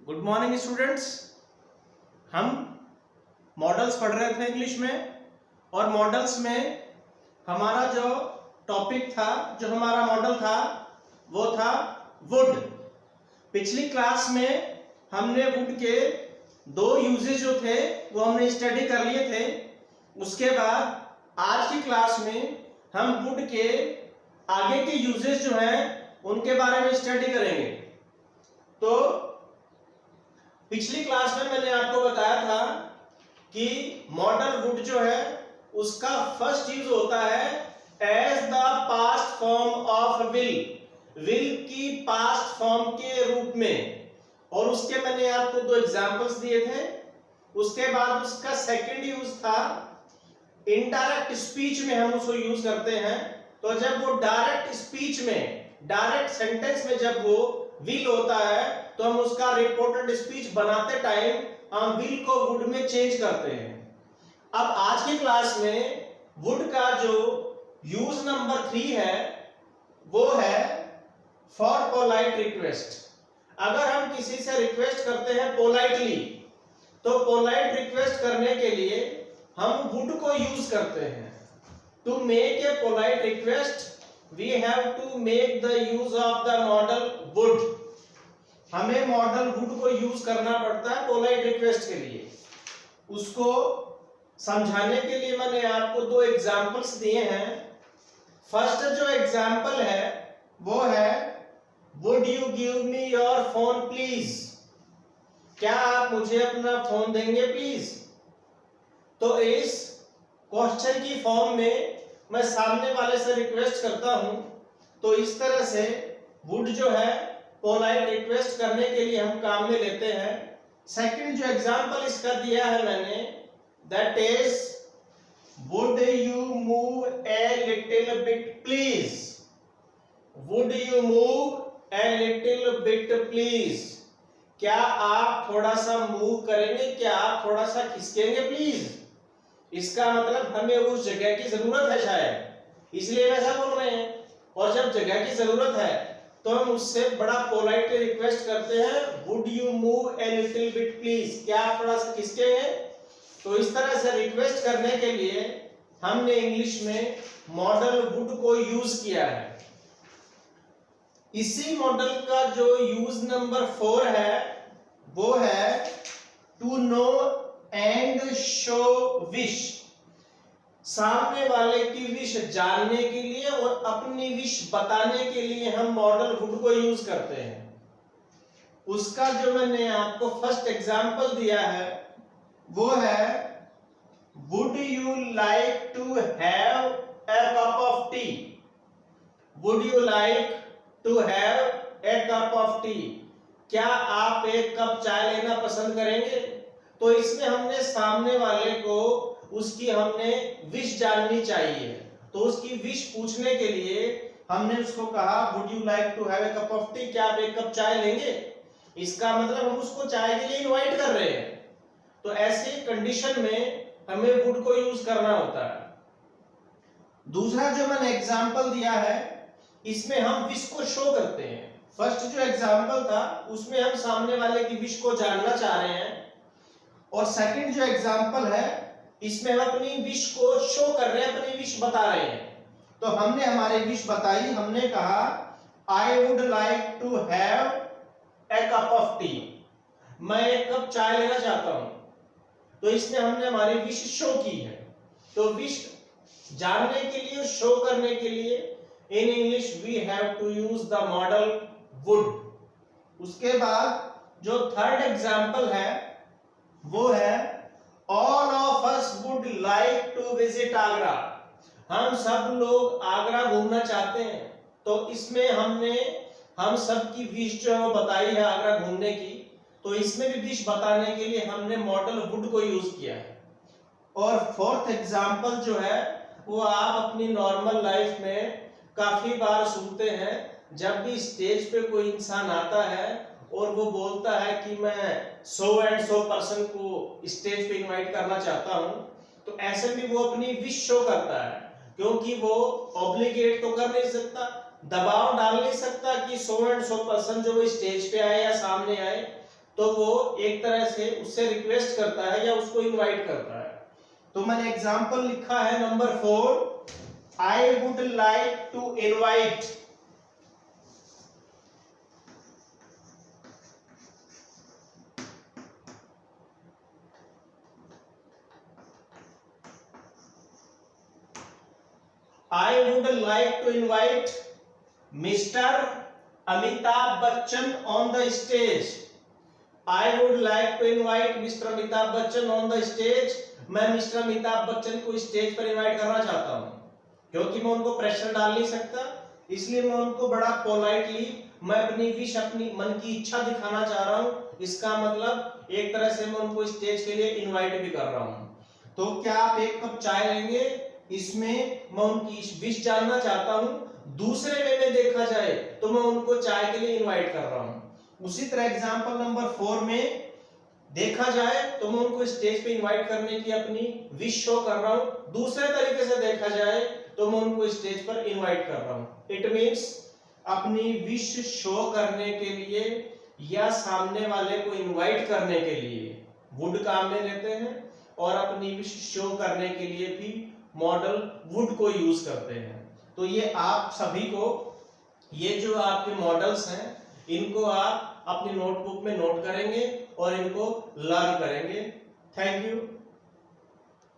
Good morning students. हम models पढ़ रहे थे इंग्लिश में, और मॉडल्स में हमारा जो टॉपिक था, जो हमारा मॉडल था, वो था वुड। पिछली क्लास में हमने वुड के दो यूजेज जो थे वो हमने स्टडी कर लिए थे। उसके बाद आज की क्लास में हम वुड के आगे के यूजेज जो हैं उनके बारे में स्टडी करेंगे। तो पिछली क्लास में मैंने आपको बताया था कि मॉडल वुड जो है उसका फर्स्ट यूज होता है as the past form of will की पास्ट फॉर्म के रूप में, और उसके मैंने आपको दो एग्जांपल्स दिए थे। उसके बाद उसका सेकंड यूज था इनडायरेक्ट स्पीच में हम उसको यूज करते हैं। तो जब वो डायरेक्ट स्पीच में, डायरेक्ट सेंटेंस में जब वो विल होता है तो हम उसका रिपोर्टेड स्पीच बनाते टाइम हम विल को वुड में चेंज करते हैं। अब आज की क्लास में वुड का जो यूज नंबर 3 है वो है फॉर पोलाइट रिक्वेस्ट। अगर हम किसी से रिक्वेस्ट करते हैं पोलाइटली, तो पोलाइट रिक्वेस्ट करने के लिए हम वुड को यूज करते हैं। To make a polite request we have to make the use of the modal would. हमें मॉडल वुड को यूज करना पड़ता है पोलाइट रिक्वेस्ट के लिए। उसको समझाने के लिए मैंने आपको दो एग्जांपल्स दिए हैं। फर्स्ट जो एग्जांपल है वो है would you give me your phone please. क्या आप मुझे अपना फोन देंगे प्लीज। तो इस क्वेश्चन की फॉर्म में मैं सामने वाले से रिक्वेस्ट करता हूं। तो इस तरह से वुड जो है पोलाइट रिक्वेस्ट करने के लिए हम काम में लेते हैं। सेकंड जो एग्जांपल इसका दिया है मैंने, that is would you move a little bit please. Would you move a little bit please. क्या आप थोड़ा सा मूव करेंगे, क्या आप थोड़ा सा खिसकेंगे प्लीज। इसका मतलब हमें उस जगह की जरूरत है शायद, इसलिए वैसा बोल रहे हैं। और जब जगह की जरूरत है तो हम उससे बड़ा पोलाइटली रिक्वेस्ट करते हैं would you move a little bit please. क्या आप थोड़ा सा खिसकेंगे। तो इस तरह से रिक्वेस्ट करने के लिए हमने इंग्लिश में मॉडल वुड को यूज किया है। इसी मॉडल का जो यूज नंबर 4 है वो है to know and show wish. सामने वाले की विश जानने के लिए और अपनी विश बताने के लिए हम मॉडल वुड को यूज करते हैं। उसका जो मैंने आपको फर्स्ट एग्जांपल दिया है वो है would you like to have a cup of tea. Would you like to have a cup of tea. क्या आप एक कप चाय लेना पसंद करेंगे। तो इसमें हमने सामने वाले को उसकी हमने विश जाननी चाहिए। तो उसकी विश पूछने के लिए हमने उसको कहा would you like to have a cup of tea. क्या आप एक कप चाय लेंगे। इसका मतलब हम उसको चाय के लिए इनवाइट कर रहे हैं। तो ऐसी कंडीशन में हमें वुड को यूज करना होता है। दूसरा जो मैंने एग्जांपल दिया है इसमें हम विश को शो करते हैं। फर्स्ट जो एग्जांपल था उसमें हम सामने वाले की विश को जानना चाह रहे हैं, और सेकंड जो एग्जांपल है इसमें हम अपनी विश को शो कर रहे हैं, अपनी विश बता रहे हैं। तो हमने हमारी विश बताई, हमने कहा I would like to have a cup of tea. मैं एक कप चाय लेना चाहता हूं। तो इसमें हमने हमारी विश शो की है। तो विश जानने के लिए, शो करने के लिए in English we have to use the modal would. उसके बाद जो थर्ड एग्जांपल है वो है all of us would like to visit Agra. हम सब लोग आगरा घूमना चाहते हैं। तो इसमें हमने हम सब की विश जो है वो बताई है आगरा घूमने की। तो इसमें भी विश बताने के लिए हमने मॉडल वुड को यूज किया है। और फोर्थ एग्जांपल जो है वो आप अपनी नॉर्मल लाइफ में काफी बार सुनते हैं। जब भी स्टेज पे कोई इंसान आता है और वो बोलता है कि मैं सो एंड सो पर्सन को स्टेज पे इनवाइट करना चाहता हूं, तो ऐसे में वो अपनी विश शो करता है, क्योंकि वो ऑब्लिगेट तो कर नहीं सकता, दबाव डाल नहीं सकता कि सो एंड सो पर्सन जो वो स्टेज पे आए या सामने आए। तो वो एक तरह से उससे रिक्वेस्ट करता है या उसको इनवाइट करता है। तो मैंने एग्जांपल लिखा है number 4, I would like to invite I would like to invite Mr. Amitabh Bachchan on the stage. I would like to invite Mr. Amitabh Bachchan on the stage. मैं मिस्टर अमिताभ बच्चन को stage पर invite करना चाहता हूँ, क्योंकि मैं उनको pressure डाल नहीं सकता, इसलिए मैं उनको बड़ा पोलाइटली मैं अपनी विश, अपनी मन की इच्छा दिखाना चाह रहा हूँ। इसका मतलब एक तरह से मैं उनको स्टेज के लिए इनवाइट भी कर रहा हूँ। तो क्या आप एक कप चाय लेंगे? इसमें मैं उनकी विश जानना चाहता हूं। दूसरे वे में देखा जाए तो मैं उनको चाय के लिए इनवाइट कर रहा हूं। उसी तरह एग्जांपल नंबर 4 में देखा जाए तो मैं उनको स्टेज पे इनवाइट करने की अपनी विश शो कर रहा हूं। दूसरे तरीके से देखा जाए तो मैं उनको स्टेज पर इनवाइट कर रहा हूं। इट मींस अपनी विश शो करने के लिए या सामने वाले को इनवाइट करने के लिए वुड काम में लेते हैं, और अपनी विश शो करने के लिए भी मॉडल वुड को यूज करते हैं। तो ये आप सभी को, ये जो आपके मॉडल्स हैं, इनको आप अपनी नोटबुक में नोट करेंगे और इनको लर्न करेंगे। Thank you.